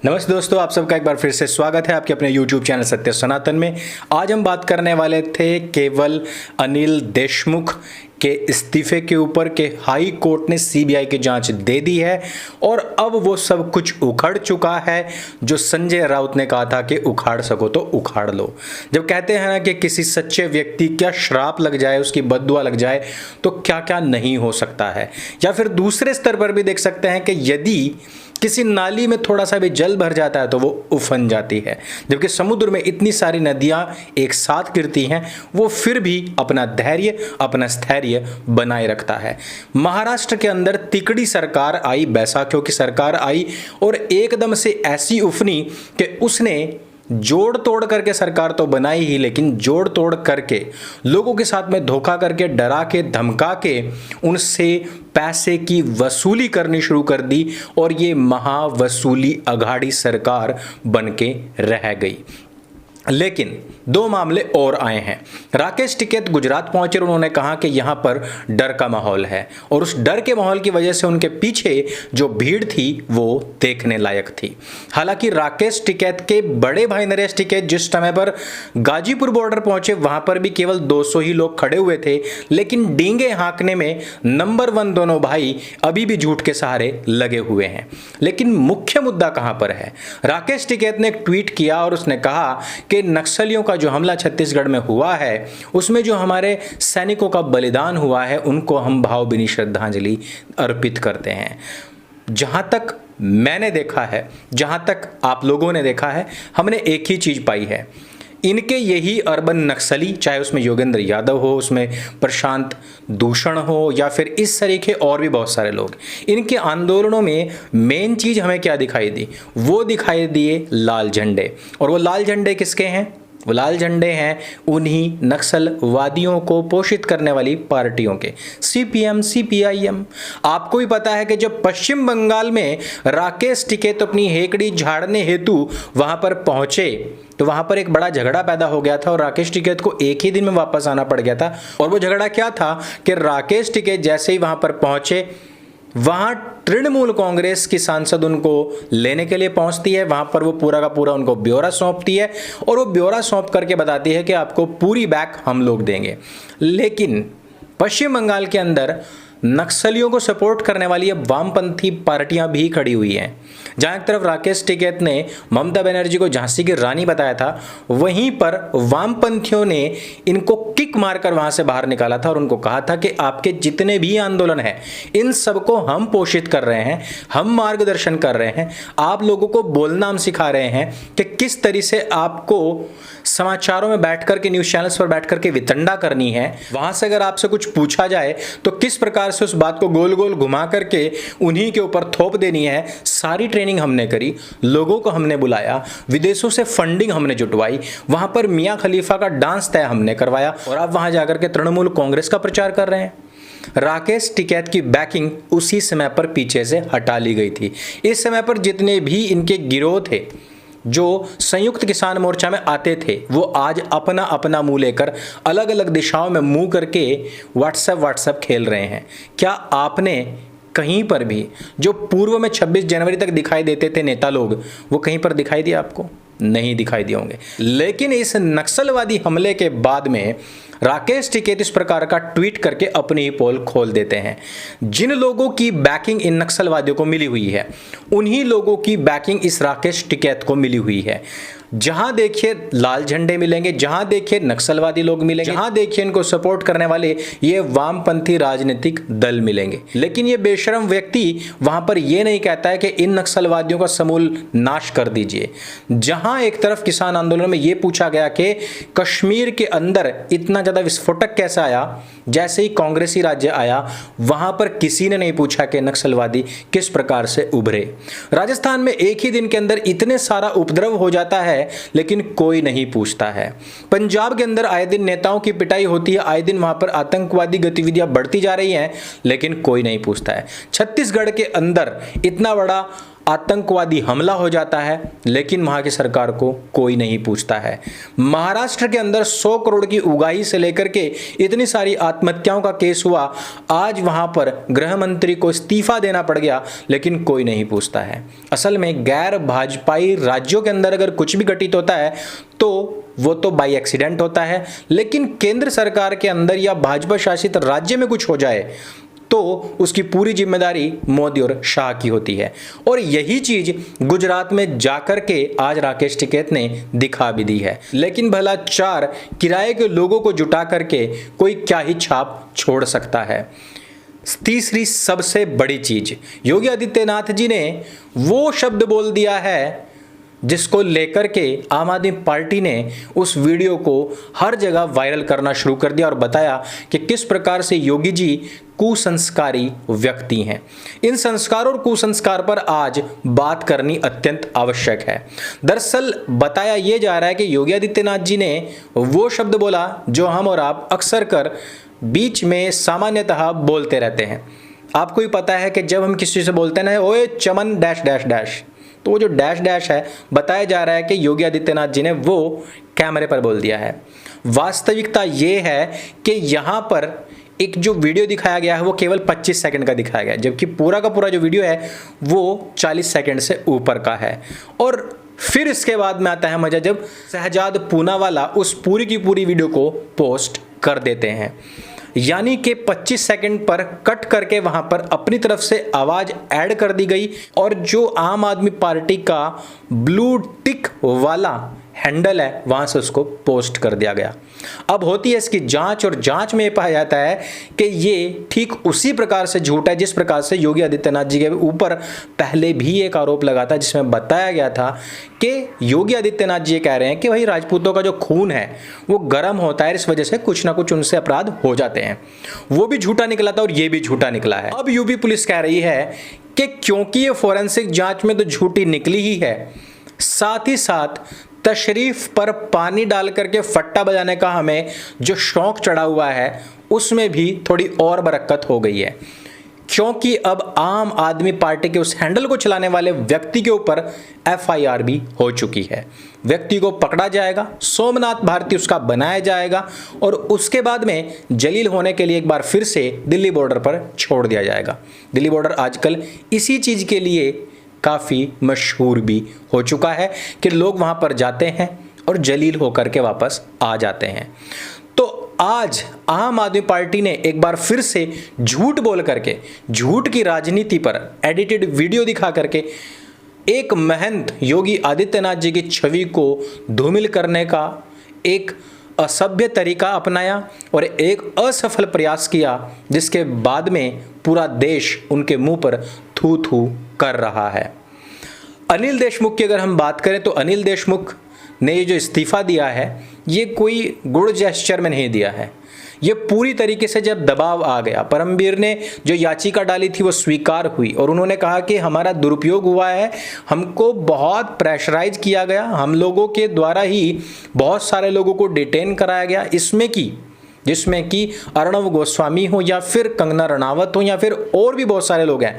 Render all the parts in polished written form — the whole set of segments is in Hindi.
नमस्ते दोस्तों, आप सबका एक बार फिर से स्वागत है आपके अपने YouTube चैनल सत्य सनातन में। आज हम बात करने वाले थे केवल अनिल देशमुख के इस्तीफे के ऊपर के हाई कोर्ट ने सीबीआई की जांच दे दी है और अब वो सब कुछ उखड़ चुका है जो संजय राउत ने कहा था कि उखाड़ सको तो उखाड़ लो। जब कहते हैं ना कि किसी सच्चे व्यक्ति क्या श्राप लग जाए, उसकी बद्दुआ लग जाए तो क्या क्या नहीं हो सकता है। या फिर दूसरे स्तर पर भी देख सकते हैं कि यदि किसी नाली में थोड़ा सा भी जल भर जाता है तो वो उफन जाती है, जबकि समुद्र में इतनी सारी नदियां एक साथ गिरती हैं वो फिर भी अपना धैर्य, अपना स्थैर्य बनाए रखता है। महाराष्ट्र के अंदर तिकड़ी सरकार आई, बैसाखियों की सरकार आई और एकदम से ऐसी उफनी कि उसने जोड़ तोड़ करके सरकार तो बनाई ही, लेकिन जोड़ तोड़ करके लोगों के साथ में धोखा करके, डरा के, धमका के उनसे पैसे की वसूली करनी शुरू कर दी और ये महावसूली अघाड़ी सरकार बन के रह गई। लेकिन दो मामले और आए हैं। राकेश टिकैत गुजरात पहुंचे और उन्होंने कहा कि यहां पर डर का माहौल है और उस डर के माहौल की वजह से उनके पीछे जो भीड़ थी वो देखने लायक थी। हालांकि राकेश टिकैत के बड़े भाई नरेश टिकैत जिस समय पर गाजीपुर बॉर्डर पहुंचे वहां पर भी केवल 200 ही लोग खड़े हुए थे, लेकिन डींगे हाँकने में नंबर 1 दोनों भाई अभी भी झूठ के सहारे लगे हुए हैं। लेकिन मुख्य मुद्दा कहां पर है? राकेश टिकैत ने एक ट्वीट किया और उसने कहा कि नक्सलियों का जो हमला छत्तीसगढ़ में हुआ है उसमें जो हमारे सैनिकों का बलिदान हुआ है उनको हम भावभीनी श्रद्धांजलि अर्पित करते हैं। जहां तक मैंने देखा है, जहां तक आप लोगों ने देखा है, हमने एक ही चीज पाई है। इनके यही अर्बन नक्सली, चाहे उसमें योगेंद्र यादव हो, उसमें प्रशांत दूषण हो या फिर इस तरीके और भी बहुत सारे लोग, इनके आंदोलनों में मेन चीज हमें क्या दिखाई दी? वो दिखाई दिए लाल झंडे। और वो लाल झंडे किसके हैं? वो लाल झंडे हैं उन्हीं नक्सलवादियों को पोषित करने वाली पार्टियों के, सीपीएम, सीपीआईएम। आपको भी पता है कि जब पश्चिम बंगाल में राकेश टिकैत अपनी हेकड़ी झाड़ने हेतु वहां पर पहुंचे तो वहां पर एक बड़ा झगड़ा पैदा हो गया था और राकेश टिकैत को एक ही दिन में वापस आना पड़ गया था। और वो झगड़ा क्या था कि राकेश टिकैत जैसे ही वहां पर पहुंचे, वहां तृणमूल कांग्रेस की सांसद उनको लेने के लिए पहुंचती है। वहां पर वो पूरा का पूरा उनको ब्यौरा सौंपती है और वो ब्यौरा सौंप करके बताती है कि आपको पूरी बैक हम लोग देंगे। लेकिन पश्चिम बंगाल के अंदर नक्सलियों को सपोर्ट करने वाली अब वामपंथी पार्टियां भी खड़ी हुई हैं। जहां एक तरफ राकेश टिकैत ने ममता बनर्जी को झांसी की रानी बताया था, वहीं पर वामपंथियों ने इनको किक मारकर वहां से बाहर निकाला था और उनको कहा था कि आपके जितने भी आंदोलन हैं इन सबको हम पोषित कर रहे हैं, हम मार्गदर्शन कर रहे हैं, आप लोगों को बोलना हम सिखा रहे हैं कि किस तरह से आपको समाचारों में बैठकर के, न्यूज चैनल्स पर बैठकर के वितंडा करनी है। वहां से अगर आपसे कुछ पूछा जाए तो किस प्रकार से उस बात को गोल गोल घुमा करके उन्हीं के ऊपर थोप देनी है। सारी ट्रेनिंग हमने करी, लोगों को हमने बुलाया, विदेशों से फंडिंग हमने जुटवाई, वहां पर मियां खलीफा का डांस तय हमने करवाया और आप वहां जाकर के तृणमूल कांग्रेस का प्रचार कर रहे हैं। राकेश टिकैत की बैकिंग उसी समय पर पीछे से हटा ली गई थी। इस समय पर जितने भी इनके गिरोह थे जो संयुक्त किसान मोर्चा में आते थे, वो आज अपना अपना मुंह लेकर अलग अलग दिशाओं में मुंह करके व्हाट्सएप खेल रहे हैं। क्या आपने कहीं पर भी जो पूर्व में 26 जनवरी तक दिखाई देते थे नेता लोग, वो कहीं पर दिखाई दिया आपको? नहीं दिखाई दिए होंगे। लेकिन इस नक्सलवादी हमले के बाद में राकेश टिकैत इस प्रकार का ट्वीट करके अपनी पोल खोल देते हैं। जिन लोगों की बैकिंग इन नक्सलवादियों को मिली हुई है, उन्हीं लोगों की बैकिंग इस राकेश टिकैत को मिली हुई है। जहां देखिए लाल झंडे मिलेंगे, जहां देखिए नक्सलवादी लोग मिलेंगे, जहां देखिए इनको सपोर्ट करने वाले ये वामपंथी राजनीतिक दल मिलेंगे। लेकिन ये बेशरम व्यक्ति वहां पर ये नहीं कहता है कि इन नक्सलवादियों का समूल नाश कर दीजिए। जहां एक तरफ किसान आंदोलन में ये पूछा गया कि कश्मीर के अंदर इतना ज्यादा विस्फोटक कैसे आया, जैसे ही कांग्रेसी राज्य आया वहां पर किसी ने नहीं पूछा कि नक्सलवादी किस प्रकार से उभरे। राजस्थान में एक ही दिन के अंदर इतने सारा उपद्रव हो जाता है लेकिन कोई नहीं पूछता है। पंजाब के अंदर आए दिन नेताओं की पिटाई होती है, आए दिन वहां पर आतंकवादी गतिविधियां बढ़ती जा रही हैं, लेकिन कोई नहीं पूछता है। छत्तीसगढ़ के अंदर इतना बड़ा आतंकवादी हमला हो जाता है, लेकिन वहां की सरकार को कोई नहीं पूछता है। महाराष्ट्र के अंदर 100 करोड़ की उगाही से लेकर के इतनी सारी आत्महत्याओं का केस हुआ, आज वहां पर गृह मंत्री को इस्तीफा देना पड़ गया, लेकिन कोई नहीं पूछता है। असल में गैर भाजपाई राज्यों के अंदर अगर कुछ भी घटित होता है तो वो तो बाई एक्सीडेंट होता है, लेकिन केंद्र सरकार के अंदर या भाजपा शासित राज्य में कुछ हो जाए तो उसकी पूरी जिम्मेदारी मोदी और शाह की होती है। और यही चीज गुजरात में जाकर के आज राकेश टिकैत ने दिखा भी दी है। लेकिन भला 4 किराए के लोगों को जुटा करके कोई क्या ही छाप छोड़ सकता है। तीसरी सबसे बड़ी चीज, योगी आदित्यनाथ जी ने वो शब्द बोल दिया है जिसको लेकर के आम आदमी पार्टी ने उस वीडियो को हर जगह वायरल करना शुरू कर दिया और बताया कि किस प्रकार से योगी जी कुसंस्कारी व्यक्ति हैं। इन संस्कारों और कुसंस्कार पर आज बात करनी अत्यंत आवश्यक है। दरअसल बताया यह जा रहा है कि योगी आदित्यनाथ जी ने वो शब्द बोला जो हम और आप अक्सर कर बीच में सामान्यतः बोलते रहते हैं। आपको ही पता है कि जब हम किसी से बोलते हैं ना, ओए चमन डैश डैश डैश, तो वो जो डैश डैश है, बताया जा रहा है कि योगी आदित्यनाथ जी ने वो कैमरे पर बोल दिया है। वास्तविकता ये है कि यहाँ पर एक जो वीडियो दिखाया गया है वो केवल 25 सेकंड का दिखाया गया है, जबकि पूरा का पूरा जो वीडियो है वो 40 सेकंड से ऊपर का है। और फिर इसके बाद में आता है मजा, जब शहजाद पूनावाला उस पूरी की पूरी वीडियो को पोस्ट कर देते हैं। यानी कि 25 सेकंड पर कट करके वहां पर अपनी तरफ से आवाज ऐड कर दी गई और जो आम आदमी पार्टी का ब्लू टिक वाला हैंडल है वहां से उसको पोस्ट कर दिया गया। अब होती है इसकी जांच और जांच में पाया जाता है कि ये ठीक उसी प्रकार से झूठ है जिस प्रकार से योगी आदित्यनाथ जी के ऊपर पहले भी एक आरोप लगा था, जिसमें बताया गया था कि योगी आदित्यनाथ जी कह रहे हैं कि भाई राजपूतों का जो खून है वो गर्म होता है, इस वजह से कुछ ना कुछ उनसे अपराध हो जाते हैं। वो भी झूठा निकला था और ये भी झूठा निकला है। अब यूपी पुलिस कह रही है कि क्योंकि ये फोरेंसिक जांच में तो झूठी निकली ही है, साथ ही साथ तशरीफ पर पानी डाल करके फट्टा बजाने का हमें जो शौक चढ़ा हुआ है उसमें भी थोड़ी और बरकत हो गई है, क्योंकि अब आम आदमी पार्टी के उस हैंडल को चलाने वाले व्यक्ति के ऊपर FIR भी हो चुकी है। व्यक्ति को पकड़ा जाएगा, सोमनाथ भारती उसका बनाया जाएगा और उसके बाद में जलील होने के लिए एक बार फिर से दिल्ली बॉर्डर पर छोड़ दिया जाएगा। दिल्ली बॉर्डर आजकल इसी चीज के लिए काफ़ी मशहूर भी हो चुका है कि लोग वहां पर जाते हैं और जलील होकर के वापस आ जाते हैं। तो आज आम आदमी पार्टी ने एक बार फिर से झूठ बोल करके, झूठ की राजनीति पर एडिटेड वीडियो दिखा करके एक महंत योगी आदित्यनाथ जी की छवि को धूमिल करने का एक असभ्य तरीका अपनाया और एक असफल प्रयास किया, जिसके बाद में पूरा देश उनके मुंह पर थू थू कर रहा है। अनिल देशमुख की अगर हम बात करें तो अनिल देशमुख ने ये जो इस्तीफा दिया है ये कोई गुड जेस्चर में नहीं दिया है। ये पूरी तरीके से जब दबाव आ गया, परमबीर ने जो याचिका डाली थी वो स्वीकार हुई और उन्होंने कहा कि हमारा दुरुपयोग हुआ है, हमको बहुत प्रेशराइज किया गया, हम लोगों के द्वारा ही बहुत सारे लोगों को डिटेन कराया गया, जिसमें कि अर्णव गोस्वामी हो या फिर कंगना रनावत हो या फिर और भी बहुत सारे लोग हैं।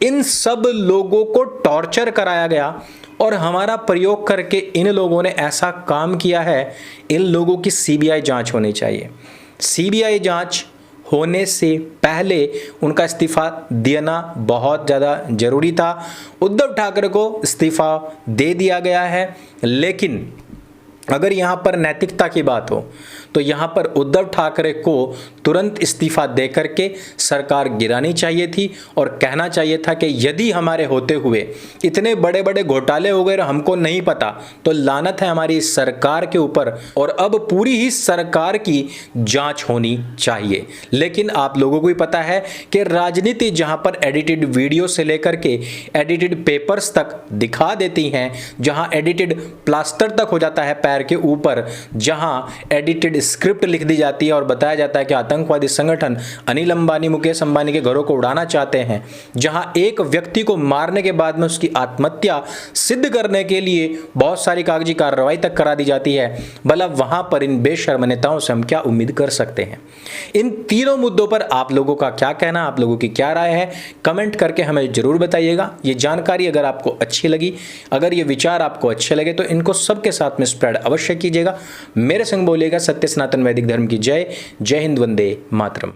इन सब लोगों को टॉर्चर कराया गया और हमारा प्रयोग करके इन लोगों ने ऐसा काम किया है। इन लोगों की CBI जांच होनी चाहिए। CBI जांच होने से पहले उनका इस्तीफा देना बहुत ज़्यादा जरूरी था। उद्धव ठाकरे को इस्तीफा दे दिया गया है, लेकिन अगर यहाँ पर नैतिकता की बात हो तो यहाँ पर उद्धव ठाकरे को तुरंत इस्तीफा दे करके सरकार गिरानी चाहिए थी और कहना चाहिए था कि यदि हमारे होते हुए इतने बड़े बड़े घोटाले हो गए और हमको नहीं पता तो लानत है हमारी सरकार के ऊपर और अब पूरी ही सरकार की जांच होनी चाहिए। लेकिन आप लोगों को भी पता है कि राजनीति जहां पर एडिटेड वीडियो से लेकर के एडिटेड पेपर्स तक दिखा देती हैं, जहां एडिटेड प्लास्टर तक हो जाता है एफआईआर के ऊपर जहां एडिटेड स्क्रिप्ट लिख दी जाती है और बताया जाता है कि आतंकवादी संगठन अनिल अंबानी, मुकेश अंबानी के घरों को उड़ाना चाहते हैं, जहां एक व्यक्ति को मारने के बाद में उसकी आत्महत्या सिद्ध करने के लिए बहुत सारी कागजी कार्रवाई तक करा दी जाती है, भला वहां पर इन बेशर्म नेताओं से हम क्या उम्मीद कर सकते हैं। इन तीनों मुद्दों पर आप लोगों का क्या कहना, आप लोगों की क्या राय है, कमेंट करके हमें जरूर बताइएगा। ये जानकारी अगर आपको अच्छी लगी, अगर ये विचार आपको अच्छे लगे तो इनको सबके साथ में स्प्रेड अवश्य कीजिएगा। मेरे संग बोलिएगा सत्य सनातन वैदिक धर्म की जय। जय हिंद, वंदे मातरम।